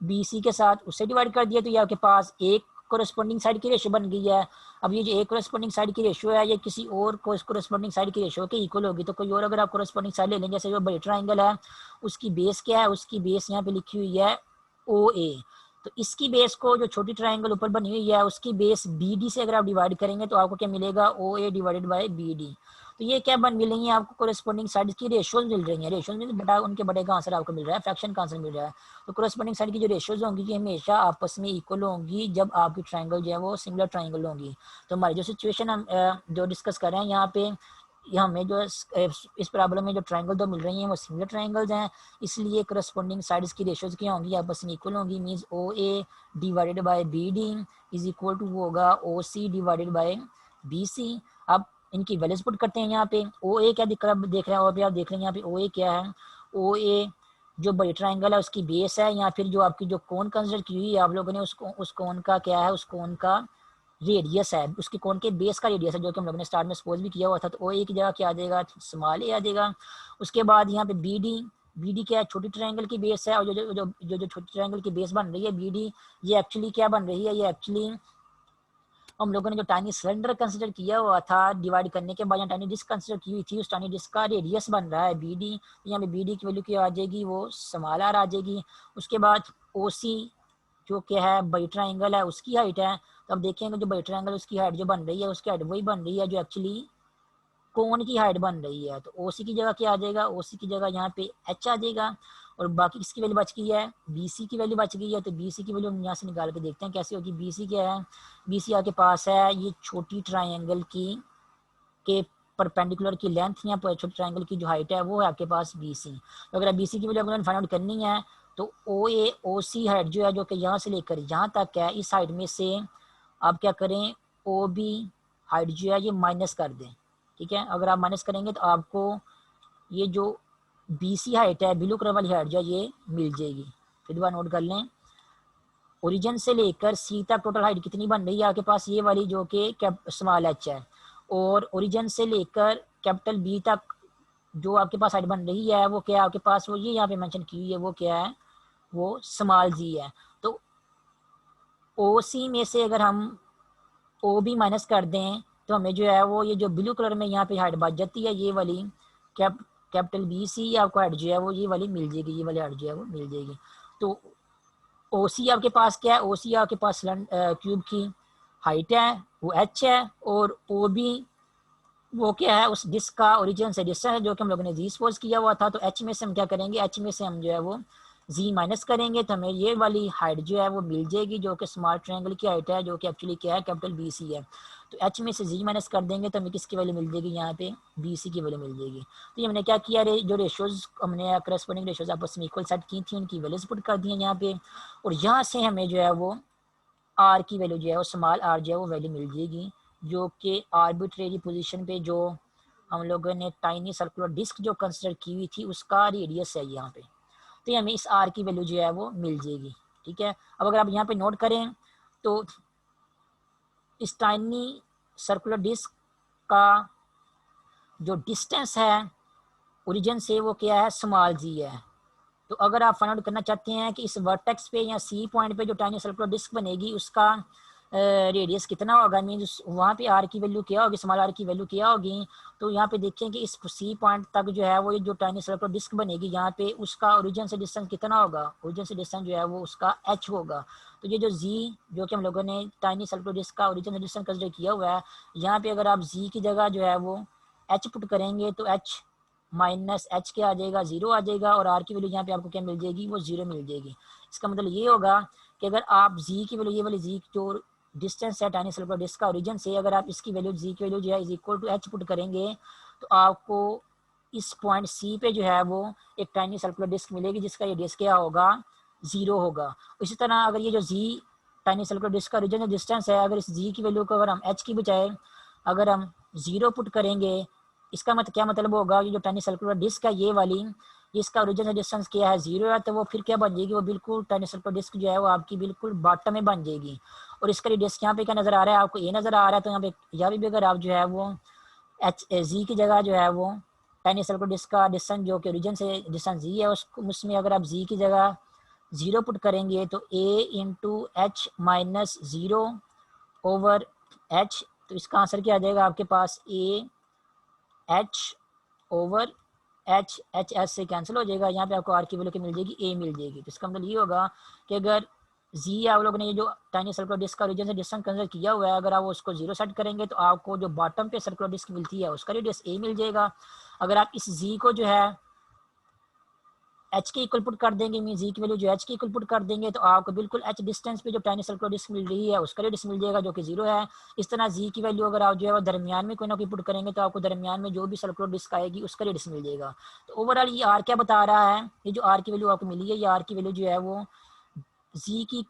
बी सी के साथ, उससे डिवाइड कर दिया तो ये आपके पास एक कोरेस्पोंडिंग साइड की रेशियो बन गई है। अब ये जो एक कोरेस्पोंडिंग साइड की रेशियो है ये किसी और कोरेस्पोंडिंग साइड की रेशियो के इक्वल होगी। तो कोई और अगर आप कोरेस्पोंडिंग साइड ले लें, जैसे जो बड़ी ट्राइंगल है उसकी बेस क्या है, उसकी बेस यहाँ पे लिखी हुई है OA, तो इसकी बेस को जो छोटी ट्राइंगल ऊपर बनी हुई है उसकी बेस BD से अगर आप डिवाइड करेंगे तो आपको क्या मिलेगा, OA डिवाइडेड बाय BD। तो ये क्या बन मिलेंगी आपको, कोरेस्पोंडिंग साइड की रेशियोज मिल रही हैं। रेशियोज में बटा उनके बड़े का आंसर आपको मिल रहा है, फ्रैक्शन का आंसर मिल रहा है। तो कोरेस्पोंडिंग साइड की जो रेशियोज होंगी ये हमेशा आपस में इक्वल होंगी जब आपकी ट्राइंगल जो है वो सिमिलर ट्राइंगल होंगी। तो हमारी जो सिचुएशन हम जो डिस्कस कर रहे हैं यहाँ पे, हमें जो इस प्रॉब्लम में जो ट्राइंगल दो मिल रही हैं वो सिमिलर ट्राइंगल्स हैं, इसलिए करस्पॉन्डिंग साइड्स की रेशियोज क्या होंगी, आपस में इक्वल होंगी। Means OA divided by BD is equal to होगा OC डिवाइडेड बाय BC। अब इनकी वैल्यूज पुट करते हैं यहाँ पे। OA क्या देख रहे हैं और भी आप देख रहे हैं यहाँ पे OA क्या है, OA जो बड़ी ट्राइंगल है उसकी बेस है, या फिर जो आपकी जो कोन कंसिडर की हुई है आप लोगों ने उस कोन का क्या है, उस कोन का रेडियस है, उसके कोन के बेस का रेडियस है, जो कि हम लोगों ने स्टार्ट में सपोज भी किया हुआ था। तो OA की जगह क्या आ जाएगा, स्मॉल a आ जाएगा। उसके बाद यहाँ पे BD क्या है, छोटी ट्रायंगल की बेस है, और जो छोटी ट्रायंगल की बेस बन रही है BD, ये एक्चुअली क्या बन रही है, ये एक्चुअली हम लोगों ने जो टाइनी सिलेंडर कंसिडर किया हुआ था डिवाइड करने के बाद, टाइनी डिस्क कंसिडर की हुई थी, उस टाइनी डिस्क का रेडियस बन रहा है BD। यहाँ पे BD की वैल्यू क्या आ जाएगी, वो स्मॉल r आ जाएगी। उसके बाद OC जो क्या है बड़ी ट्राइंगल है उसकी हाइट है, तो अब देखेंगे जो बड़ी ट्राइंगल उसकी हाइट जो बन रही है उसकी हाइट वही बन रही है जो एक्चुअली कोन की हाइट बन रही है। तो OC की जगह क्या आ जाएगा, OC की जगह यहाँ पे H आ जाएगा, और बाकी किसकी वैल्यू बच गई है, BC की वैल्यू बच गई है। तो BC की वैल्यू हम यहाँ से निकाल के देखते हैं कैसे होगी। BC क्या है, BC आपके पास है ये छोटी ट्राइंगल की के परपेंडिकुलर की लेंथ या छोटी ट्राइंगल की जो हाइट है वो है आपके पास BC। तो अगर BC की वैल्यू अगर फाइंड आउट करनी है तो OA OC हाइट जो है, जो कि यहाँ से लेकर यहाँ तक है, इस हाइट में से आप क्या करें, OB हाइट जो है ये माइनस कर दें। ठीक है, अगर आप माइनस करेंगे तो आपको ये जो BC हाइट है, ब्लू कलर वाली हाइट जो है ये मिल जाएगी। फिर दोबारा नोट कर लें, ओरिजिन से लेकर C तक टोटल हाइट कितनी बन रही है आपके पास, ये वाली जो कि स्मॉल h है, और ओरिजिन से लेकर कैपिटल B तक जो आपके पास हाइट बन रही है वो क्या है आपके पास, वो ये यहाँ पे मेंशन की हुई है, वो क्या है, वो स्मॉल g है। तो OC में से अगर हम OB माइनस कर दें तो हमें जो है वो ये जो ब्लू कलर में यहाँ पे हाइट बच जाती है, ये वाली कैपिटल BC आपको हाइट जो है वो ये वाली मिल जाएगी, ये वाली हाइट जो है वो मिल जाएगी। तो OC आपके पास क्या है, OC आपके पास क्यूब की हाइट है वो H है, और OB वो क्या है, उस डिस्क का ओरिजिन से डिस्टेंस है जो कि हम लोगों ने जी सपोज किया हुआ था। तो H में से हम क्या करेंगे, H में से हम जो है वो जी माइनस करेंगे तो हमें ये वाली हाइट जो है वो मिल जाएगी जो कि स्मॉल ट्रायंगल की हाइट है, जो कि एक्चुअली क्या है, कैपिटल BC है। तो H में से जी माइनस कर देंगे तो हमें किसकी वैल्यू मिल जाएगी, यहाँ पे BC की वैल्यू मिल जाएगी। तो ये हमने क्या किया, जो रेशियोज हमने करस्पॉन्डिंग रेशियोज आपस में इक्वल सेट की थी उनकी वैल्यूज पुट कर दी है यहाँ पे, और यहाँ से हमें जो है वो R की वैल्यू जो है वो स्मॉल r जो है वो वैल्यू मिल जाएगी, जो कि आर्बिट्रेरी पोजीशन पे जो हम लोगों ने टाइनी सर्कुलर डिस्क जो कंसिडर की हुई थी उसका रेडियस है यहाँ पे। तो हमें इस R की वैल्यू जो है वो मिल जाएगी। ठीक है, अब अगर आप यहाँ पे नोट करें तो इस टाइनी सर्कुलर डिस्क का जो डिस्टेंस है ओरिजिन से वो क्या है, स्मॉल g है। तो अगर आप फाइंड आउट करना चाहते हैं कि इस वर्टेक्स पे या C पॉइंट पे जो टाइनी सर्कुलर डिस्क बनेगी उसका रेडियस कितना होगा, मीन वहाँ पे R की वैल्यू क्या होगी, स्मॉल r की वैल्यू क्या होगी। तो यहाँ पे देखें कि इस C पॉइंट तक जो है वो जो टाइनी सर्कुलर डिस्क बनेगी यहाँ पे उसका ओरिजिन से डिस्टेंस कितना होगा, ओरिजिन से डिस्टेंस जो है वो उसका H होगा। तो ये जो Z जो कि हम लोगों ने टाइनी सर्कुलर डिस्क का ओरिजिन से डिस्टेंस कंसिडर किया हुआ है, यहाँ पे अगर आप Z की जगह जो है वो H पुट करेंगे तो H माइनस H क्या आ जाएगा, 0 आ जाएगा, और R की वैल्यू यहाँ पे आपको क्या मिल जाएगी, वो 0 मिल जाएगी। इसका मतलब ये होगा कि अगर आप Z की वैल्यू, ये वाली Z जो डिस्टेंस है टाइनी सर्कुलर डिस्क का ओरिजिन से, अगर आप इसकी वैल्यू Z की वैल्यू जो है is equal to H put करेंगे तो आपको इस पॉइंट C पे जो है वो एक टाइनी सर्कुलर डिस्क मिलेगी जिसका रेडियस क्या होगा, 0 होगा। इसी तरह अगर ये जो Z टाइनी सर्कुलर डिस्क का ओरिजिन डिस्टेंस है, अगर इस Z की वैल्यू को अगर हम H की बजाय अगर हम 0 पुट करेंगे, इसका मतलब क्या मतलब होगा, ये जो टाइनी सर्कुलर डिस्क है ये वाली, इसका ओरिजिनल डिस्टेंस क्या है, 0 है, तो वो फिर क्या बन जाएगी, वो बिल्कुल टाइनी सर्कुलर डिस्क जो है वो आपकी बिल्कुल बॉटम में बन जाएगी। और इसका रेडियस यहाँ पे क्या नजर आ रहा है आपको, ये नजर आ रहा है। तो यहाँ पे यहाँ भी अगर आप जो है वो Z की जगह जो है वो टाइनी सर्कुलर डिस्क का डिस्टेंस जो कि ओरिजिन से डिस्टेंस Z है उसमें अगर आप Z की जगह ज़ीरो पुट करेंगे तो a into h minus zero over h, तो इसका आंसर क्या आ जाएगा आपके पास, a h over h, h h से कैंसिल हो जाएगा, यहाँ पे आपको आर की वैल्यू क्या मिल जाएगी, ए मिल जाएगी। तो इसका मतलब ये होगा कि अगर जी आप लोगों ने ये जो टाइनी सर्कुलर डिस्क का रीजन से डिस्टेंस कंसिडर किया हुआ है, अगर आप उसको जीरो सेट करेंगे तो आपको जो बॉटम पे सर्कुलर डिस्क मिलती है उसका रेडियस ए मिल जाएगा। अगर आप इस जी को जो है एच के इक्वल पुट कर देंगे, मीन जी की वैल्यू जो एच के इक्वल पुट कर देंगे, तो आपको बिल्कुल एच डिस्टेंस पे जो टाइनी सर्कुलर डिस्क मिल रही है उसका रेडियस मिल जाएगा जो कि जीरो है। इस तरह जी की वैल्यू अगर आप जो है वो दरमियान में कोई ना कोई पुट करेंगे तो आपको दरमियान में जो भी सर्कुलर डिस्क आएगी उसका रेडियस मिल जाएगा। तो ओवरऑल ये आर क्या बता रहा है, ये जो आर की वैल्यू आपको मिली है, ये आर की वैल्यू जो है वो जी की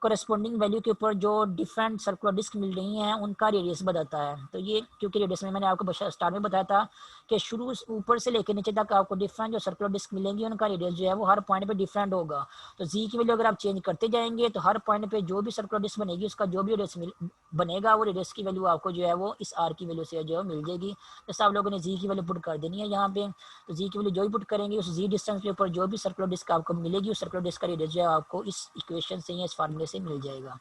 करस्पॉन्डिंग वैल्यू के ऊपर जो डिफरेंट सर्कुलर डिस्क मिल रही हैं उनका रेडियस बताता है। तो ये क्योंकि रेडियस में मैंने आपको स्टार्ट में बताया था कि शुरू ऊपर से लेकर नीचे तक आपको डिफरेंट जो सर्कुलर डिस्क मिलेंगी उनका रेडियस जो है वो हर पॉइंट पे डिफरेंट होगा। तो जी की वैल्यू अगर आप चेंज करते जाएंगे तो हर पॉइंट पे जो भी सर्कुलर डिस्क बनेगी उसका जो भी रेडियस बनेगा वो रेडियस की वैल्यू आपको जो है वो इस आर की वैल्यू से जो है मिल जाएगी। जैसे आप लोगों ने जी की वैल्यू पुट कर देनी है यहाँ पे, तो जी की वैल्यू जो भी पुट करेंगे उस जी डिस्टेंस के ऊपर जो भी सर्कुलर डिस्क आपको मिलेगी उस सर्कुलर डिस्क का रेडियस जो है आपको इस इक्वेशन से या इस फार्मूले से मिल जाएगा।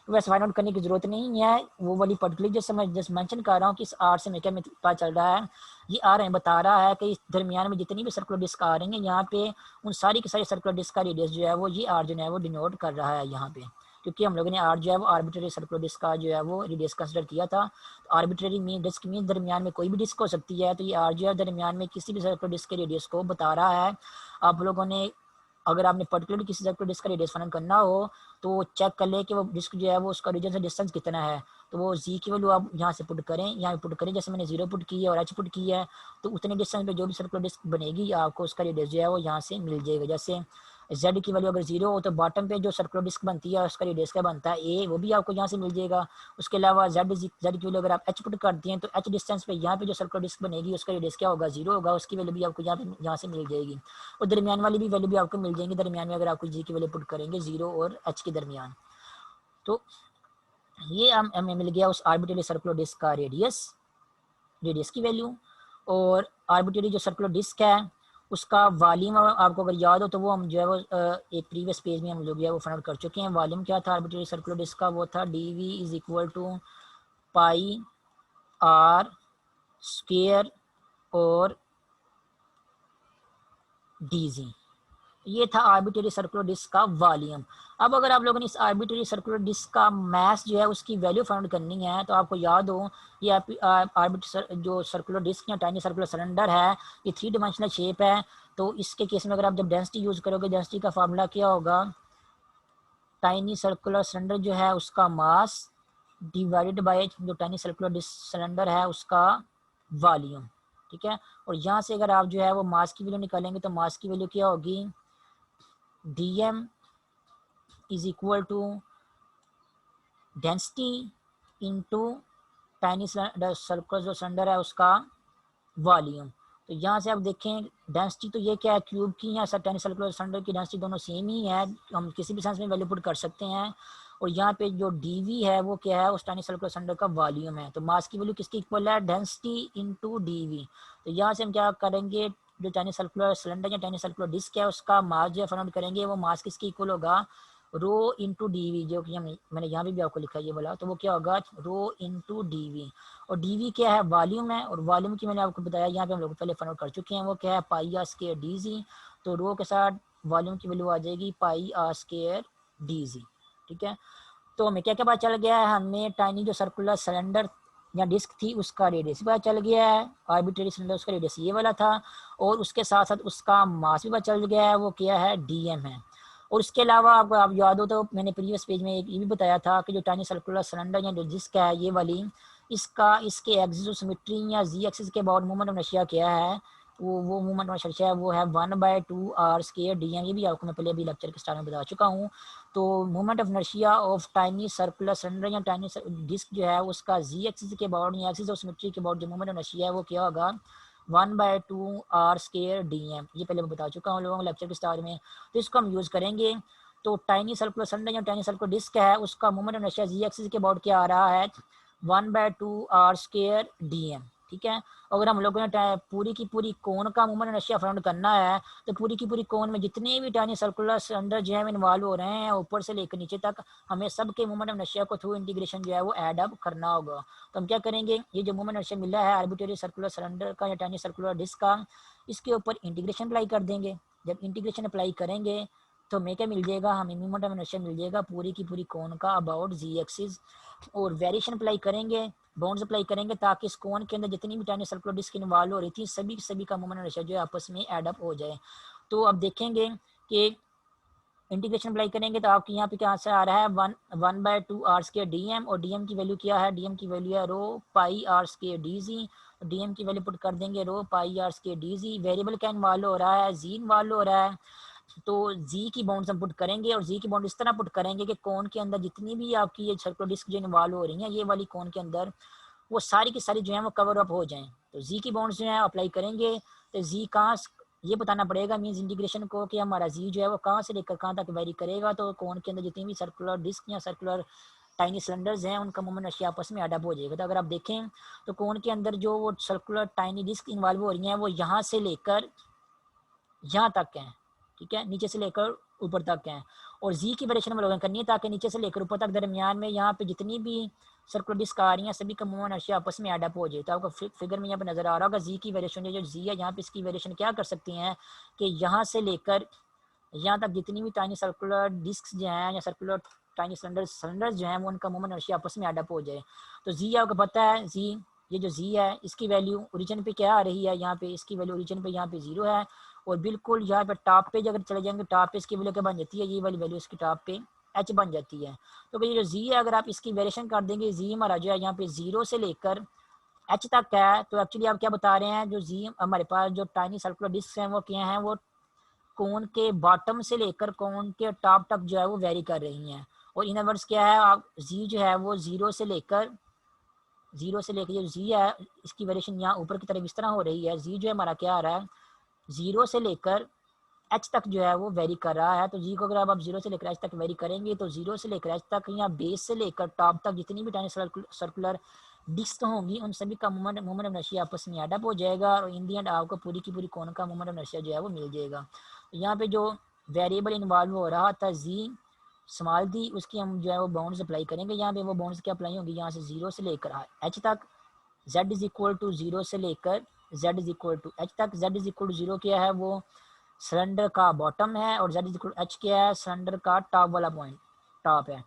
तो वैसे फाइंड आउट करने की जरूरत नहीं है, वो वाली पर्टिकुलर जैसे मैं जस्ट मेंशन कर रहा हूँ कि इस आर से मैं क्या पता चल रहा है, ये आर है बता रहा है कि इस दरमियान में जितनी भी सर्कुलर डिस्क आ रही हैं यहाँ पे उन सारी की सारी सर्कुलर डिस्क का रेडियस जो है वो ये आर जो है वो डिनोट कर रहा है यहाँ पे, क्योंकि हम लोगों ने आर जो है वो आर्बिट्रेरी सर्कुलर डिस्क का जो है वो रेडियस कंसिडर किया था। तो आर्बिट्रेरी मीन डिस्क मीन दरमियान में कोई भी डिस्क हो सकती है, तो ये आर जो है दरमियान में किसी भी सर्कुलर डिस्क के रेडियस को बता रहा है। आप लोगों ने अगर आपने पर्टिकुलर किसी सर्कुलर डिस्क का रेडियस फाइंड करना हो तो चेक कर ले कि वो डिस्क जो है वो उसका रीजन से डिस्टेंस कितना है, तो वो जी की वैल्यू आप यहाँ से पुट करें, यहाँ पुट करें, जैसे मैंने जीरो पुट की है और एच पुट की है, तो उतने डिस्टेंस पे जो भी सर्कुलर डिस्क बनेगी आपको उसका रेडियस जो है वो यहाँ से मिल जाएगा। जैसे जेड की वैल्यू अगर जीरो हो तो बॉटम पे जो सर्कुलर डिस्क बनती है उसका रेडियस क्या बनता है, ए, वो भी आपको यहाँ से मिल जाएगा। उसके अलावा जेड जेड की वैल्यू अगर आप एच पुट करती हैं तो एच डिस्टेंस पे यहाँ पे जो सर्कुलर डिस्क बनेगी उसका रेडियस क्या होगा, जीरो होगा, उसकी वैल्यू भी आपको यहाँ से मिल जाएगी। और दरमियान वाली भी वैल्यू भी आपको मिल जाएंगी, दरमियान में अगर आपको जी की वैल्यू पुट करेंगे जीरो और एच के दरमियान। तो ये हमें मिल गया उस आर्बिट्रेरी सर्कुलर डिस्क का रेडियस की वैल्यू। और आर्बिट्रेरी जो सर्कुलर डिस्क है उसका वॉल्यूम आपको अगर याद हो तो वो हम जो है वो एक प्रीवियस पेज में हम लोग जो है वो फाइंड आउट कर चुके हैं। वॉल्यूम क्या था आर्बिट्रेरी सर्कुलर डिस्क का, वो था d v is equal to pi r square और डी जी, ये था आर्बिट्रेरी सर्कुलर डिस्क का वॉल्यूम। अब अगर आप लोगों ने इस आर्बिट्रेरी सर्कुलर डिस्क का मास जो है उसकी वैल्यू फाइंड करनी है तो आपको याद हो ये आर्बिट्रेरी जो सर्कुलर डिस्क या टाइनी सर्कुलर सिलेंडर है ये थ्री डिमेंशनल शेप है। तो इसके केस में अगर आप जब डेंसिटी यूज करोगे, डेंसिटी का फार्मूला क्या होगा, टाइनी सर्कुलर सिलेंडर जो है उसका मास डिवाइडेड बाय जो टाइनी सर्कुलर डिस्क सिलेंडर है उसका वॉल्यूम, ठीक है। और यहाँ से अगर आप जो है वो मास की वैल्यू निकालेंगे तो मास की वैल्यू क्या होगी, dm is equal to density into tiny circular जो सिलेंडर है उसका वॉल्यूम। तो यहाँ से आप देखें डेंसिटी तो ये क्या है क्यूब की, या टाइनी सर्कुलर सिलेंडर की डेंसिटी दोनों सेम ही है, हम किसी भी सेंस में वैल्यू पुट कर सकते हैं। और यहाँ पे जो dv है वो क्या है, उस टाइनी सर्कुलर सिलेंडर का वॉल्यूम है। तो मास की वैल्यू किसकी इक्वल है, डेंसिटी इंटू dv। तो यहाँ से हम क्या करेंगे, जो टाइनी सर्कुलर सिलेंडर या टाइनी सर्कुलर डिस्क है उसका मास जो फाइंड आउट करेंगे, वो मास किसकी इक्वल होगा, रो इंटू डी, जो कि मैंने यहाँ भी आपको लिखा है ये बोला, तो वो क्या होगा, रो इंटू डी। और डी क्या है, वॉल्यूम है, और वॉल्यूम की मैंने आपको बताया यहाँ पे हम लोग पहले फाइंड आउट कर चुके हैं, वो क्या है, पाई आर स्क्वायर डी जी। तो रो के साथ वॉल्यूम की वैल्यू आ जाएगी पाई आर स्क्वायर डी जी, ठीक है। तो हमें क्या क्या पता चल गया है, हमें टाइनी जो सर्कुलर सिलेंडर या डिस्क थी उसका रेडियस भी पता चल गया है, आर्बिट्रेरी सिलेंडर उसका रेडियस ये वाला था, और उसके साथ साथ उसका मास भी पता चल गया है, वो क्या है, डीएम है। और इसके अलावा आपको आप याद हो तो मैंने प्रीवियस पेज में एक ये भी बताया था कि जो टाइनी सर्कुलर सिलेंडर या जो डिस्क है ये वाली, इसका इसके एक्सिस सिमेट्री या जी एक्सिस के अबाउट मूवमेंट ऑफ इनर्शिया क्या है, वो मूवमेंट ऑफ इनर्शिया है वो है 1/2 आर स्क्वायर डी एम। ये भी आपको मैं पहले अभी लेक्चर के स्टार्ट में बता चुका हूँ। तो movement of inertia of tiny circular cylinder या टाइनी डिस्क जो है उसका जी एक्सिस के अबाउट या एक्सिस ऑफ सिमेट्री के अबाउट जो मूवमेंट ऑफ इनर्शिया है वो क्या होगा, 1/2 आर स्क्वायर डी एम। ये पहले मैं बता चुका हूँ लोगों को लेक्चर के स्टार्ट में। तो इसको हम यूज़ करेंगे। तो टाइनी सर्कुलर सिलेंडर या टाइनी सर्कुलर डिस्क है उसका movement of inertia z axis के अबाउट क्या आ रहा है, 1/2 आर स्क्वायर डी एम। ठीक है। अगर हम लोगों ने पूरी की पूरी कोन का मूवमेंट इनर्शिया फाउंड करना है तो पूरी की पूरी कोन में जितने भी टाइनी सर्कुलर सिलेंडर जो है इन्वॉल्व हो रहे हैं ऊपर से लेकर नीचे तक, हमें सबके मूवमेंट इनर्शिया को थ्रू इंटीग्रेशन जो है वो ऐड अप करना होगा। तो हम क्या करेंगे, ये जो मूवमेंट इनर्शिया मिल रहा है आर्बिट्रेरी सर्कुलर सिलेंडर का या टाइनी सर्कुलर डिस्क का, इसके ऊपर इंटीग्रेशन अप्लाई कर देंगे। जब इंटीग्रेशन अप्लाई करेंगे तो हमें क्या मिल जाएगा, हमें मूवमेंट ऑफ इनर्शिया मिल जाएगा पूरी की पूरी कोन का अबाउट जी एक्सिस। और वेरिएशन अप्लाई करेंगे, बाउंड्स अप्लाई करेंगे ताकि इस कोन के अंदर जितनी भी टाइनी सर्कुलर डिस्क इन्वॉल्व हो रही थी सभी का मूवमेंट इनर्शिया जो है आपस में एड अप हो जाए। तो अब देखेंगे कि इंटीग्रेशन अप्लाई करेंगे तो आपके यहाँ पे क्या आंसर आ रहा है, 1/2 आर स्क्वायर डी एम, और डीएम की वैल्यू क्या है, डीएम की वैल्यू है rho pi r square d g. D m की वैल्यू पुट कर देंगे rho pi r square d g. Variable क्या इन्वॉल्व हो रहा है, जी इन्वॉल्व हो रहा है। तो जी की बाउंड्स हम पुट करेंगे और जी की बाउंड इस तरह पुट करेंगे कि कोन के अंदर जितनी भी आपकी ये सर्कुलर डिस्क जो इन्वॉल्व हो रही है ये वाली कोन के अंदर वो सारी की सारी जो है वो कवर अप हो जाएं। तो जी की बाउंड्स जो है अप्लाई करेंगे तो जी कहाँ ये बताना पड़ेगा मीन्स इंटीग्रेशन को कि हमारा जी जो है वो कहाँ से लेकर कहाँ तक वेरी करेगा। तो कोन के अंदर जितनी भी सर्कुलर डिस्क या सर्कुलर टाइनी सिलेंडर्स हैं उनका मूवमेंट इनर्शिया आपस में अडप हो जाएगा। तो अगर आप देखें तो कोन के अंदर जो वो सर्कुलर टाइनी डिस्क इन्वॉल्व हो रही हैं वो यहाँ से लेकर यहाँ तक हैं, ठीक है, नीचे से लेकर ऊपर तक हैं। और जी की वेरिएशन हम लोगों ने करनी है ताकि नीचे से लेकर ऊपर तक दरमियान में यहाँ पे जितनी भी सर्कुलर डिस्क आ रही हैं सभी का मूवमेंट इनर्शिया आपस में एडअप हो जाए। तो आपको फिगर में यहाँ पे नजर आ रहा होगा जी की वेरिएशन, जो जी है यहाँ पे इसकी वेरिएशन क्या कर सकती हैं कि यहाँ से लेकर यहाँ तक जितनी भी टाइनी सर्कुलर डिस्क जो हैं या सर्कुलर टाइनी सिलेंडर्स जो हैं वो उनका मूवमेंट इनर्शिया आपस में एडअप हो जाए। तो जी आपको पता है, जी ये जो जी है इसकी वैल्यू ओरिजिन पे क्या आ रही है, यहाँ पे इसकी वैल्यू ओरिजिन पे यहाँ पे 0 है। और बिल्कुल यहाँ पे टॉप पे अगर चले जाएंगे टॉप पे इसकी वैल्यू क्या बन जाती है, ये वाली वैल्यू इसकी टॉप पे एच बन जाती है। तो ये जो जी है अगर आप इसकी वेरिएशन कर देंगे, जी हमारा जो है यहाँ पे 0 से लेकर एच तक है। तो एक्चुअली आप क्या बता रहे हैं, जो जी हमारे पास जो टाइनी सर्कुलर डिस्क हैं वो क्या हैं, वो कोन के बॉटम से लेकर कोन के टॉप तक जो है वो वेरी कर रही हैं। और इन वर्ड्स क्या है, आप जी जो है वो जीरो से लेकर जो जी है इसकी वेरिएशन यहाँ ऊपर की तरफ इस तरह हो रही है। जी जो है हमारा क्या आ रहा है, 0 से लेकर एच तक जो है वो वेरी कर रहा है। तो जी को अगर आप 0 से लेकर एच तक वेरी करेंगे तो 0 से लेकर एच तक या बेस से लेकर टॉप तक जितनी भी टाइनी सर्कुलर डिस्क होंगी उन सभी का मूवमेंट ऑफ इनर्शिया आपस में एडअप हो जाएगा और इन दी एंड आपको पूरी की पूरी कोन का मूवमेंट ऑफ इनर्शिया जो है वो मिल जाएगा। तो यहाँ पे जो वेरिएबल इन्वॉल्व हो रहा था जी स्मॉल दी, उसकी हम जो है वो बाउंड्स अप्लाई करेंगे। यहाँ पे वो बाउंड्स क्या अप्लाई होंगी, यहाँ से 0 से लेकर एच तक, z इज इक्वल टू 0 से लेकर z is equal to h तक। z इज इक्वल टू 0 क्या है, वो सिलेंडर का बॉटम है और z is equal to h क्या है, सिलेंडर का टॉप वाला पॉइंट टॉप है।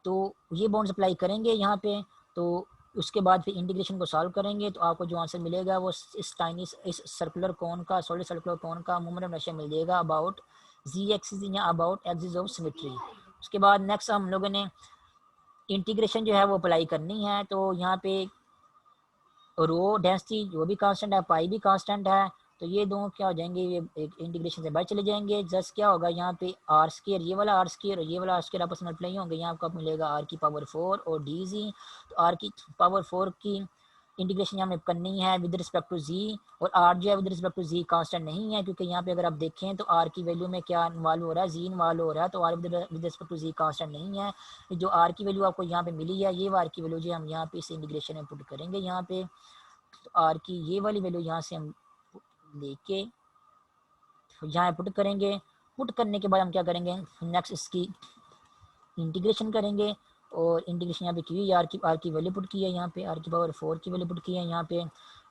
तो ये बाउंड्स अप्लाई करेंगे यहाँ पे। तो उसके बाद फिर इंटीग्रेशन को सॉल्व करेंगे तो आपको जो आंसर मिलेगा वो इस सर्कुलर कोन का, सॉलिड सर्कुलर कोन का मूवमेंट ऑफ इनर्शिया मिल जाएगा अबाउट जी एक्सिस या अबाउट एक्सिस ऑफ सिमेट्री। उसके बाद नेक्स्ट हम लोगों ने इंटीग्रेशन जो है वो अप्लाई करनी है। तो यहाँ पे रो डेंसिटी जो भी कांस्टेंट है, पाई भी कांस्टेंट है, तो ये दोनों क्या हो जाएंगे, ये एक इंटीग्रेशन से बाहर चले जाएंगे। जस्ट क्या होगा यहाँ पे आर स्केयर, ये वाला आर स्केयर और ये वाला आर स्केयर आपस में मल्टीप्लाई होंगे, यहाँ आपको मिलेगा आर की पावर 4 और डी जी। तो आर की पावर 4 की इंटीग्रेशन यहाँ में करनी है विद रिस्पेक्ट टू जी, और आर जो है with respect to z constant नहीं है क्योंकि यहाँ पे अगर आप देखें तो आर की वैल्यू में क्या इन्वॉल्व हो रहा है, जी इन्वॉल्व हो रहा है। तो r with respect to z constant नहीं है। जो आर की वैल्यू आपको यहाँ पे मिली है ये आर की वैल्यू जो हम यहाँ पे इस इंटीग्रेशन में पुट करेंगे यहाँ पे। तो आर की ये वाली वैल्यू यहाँ से हम लेके यहाँ पुट करेंगे। पुट करने के बाद हम क्या करेंगे, नेक्स्ट इसकी इंटीग्रेशन करेंगे। और इंटीग्रेशन यहाँ पे की हुई आर की वैल्यू पुट की है, यहाँ पे आर की पावर 4 की वैल्यू पुट की है यहाँ पे।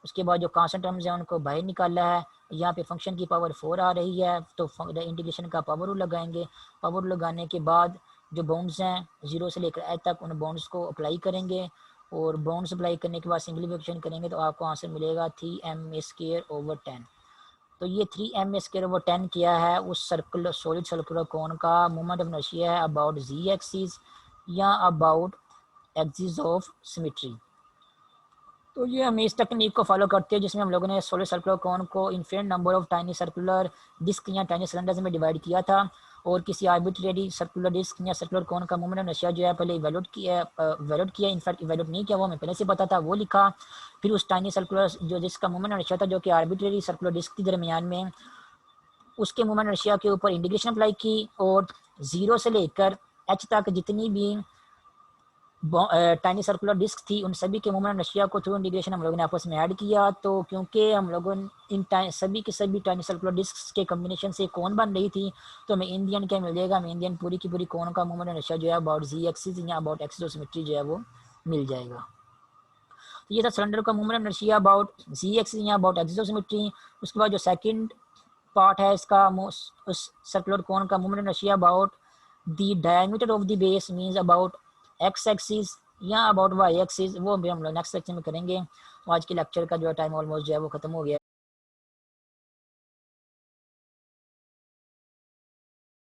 उसके बाद जो कांस्टेंट टर्म्स हैं उनको बाहर निकाला है, यहाँ पे फंक्शन की पावर 4 आ रही है तो इंटीग्रेशन का पावर रूल लगाएंगे। पावर रूल लगाने के बाद जो बाउंड्स हैं 0 से लेकर एच तक उन बाउंड्स को अप्लाई करेंगे। और बाउंड्स अप्लाई करने के बाद सिंप्लीफिकेशन करेंगे तो आपको आंसर मिलेगा 3m²/10। तो ये 3m²/10 किया है उस सर्कुलर सॉलिड सर्कुलर कोन का मूवमेंट ऑफ इनर्शिया है अबाउट जी एक्सिस या अबाउट एक्सिस ऑफ सिमेट्री। तो ये हम इस टेक्निक को फॉलो करते हैं जिसमें हम लोगों ने सॉलिड सर्कुलर कोन को infinite number of tiny circular disc या टाइनी सिलेंडर्स में डिवाइड किया था। और किसी आर्बिट्रेरी सर्कुलर डिस्क या सर्कुलर कोन का मूवमेंट ऑफ इनर्शिया जो है पहले इवैल्यूएट किया इनफैक्ट इवैल्यूएट नहीं किया, वो हमें पहले से पता था, वो लिखा। फिर उस टाइनी सर्कुलर जो जिसका मूवमेंट ऑफ इनर्शिया था जो कि आर्बिट्रेरी सर्कुलर डिस्क के दरमियान में, उसके मूवमेंट इनर्शिया के ऊपर इंटीग्रेशन अप्लाई की और 0 से लेकर एच तक जितनी भी टाइनी सर्कुलर डिस्क थी, उन सभी के मोमेंट नशिया को थ्रू इंटीग्रेशन हम लोगों ने आपस में ऐड किया। तो क्योंकि हम लोगों इन सभी के सभी टाइनी सर्कुलर डिस्क के कम्बिनेशन से कौन बन रही थी, तो हमें इंडियन क्या मिल जाएगा, हमें इंडियन पूरी की पूरी कौन का मोमेंट नशिया जो है अबाउट जी एक्सिस या अबाउट एक्सिस ऑफ सिमेट्री जो है वो मिल जाएगा। तो ये था सिलेंडर का मोमेंट नशिया अबाउट जी एक्सिस या अबाउट एक्सिस ऑफ सिमेट्री। उसके बाद जो सेकंड पार्ट है इसका उस सर्कुलर कोन का मोमेंट नशिया about the diameter of the base means about x axis या अबाउट वाई एक्सिस, वो भी हम लोग नेक्स्ट लेक्चर में करेंगे। तो आज के लेक्चर का जो टाइम ऑलमोस्ट जो है वो खत्म हो गया।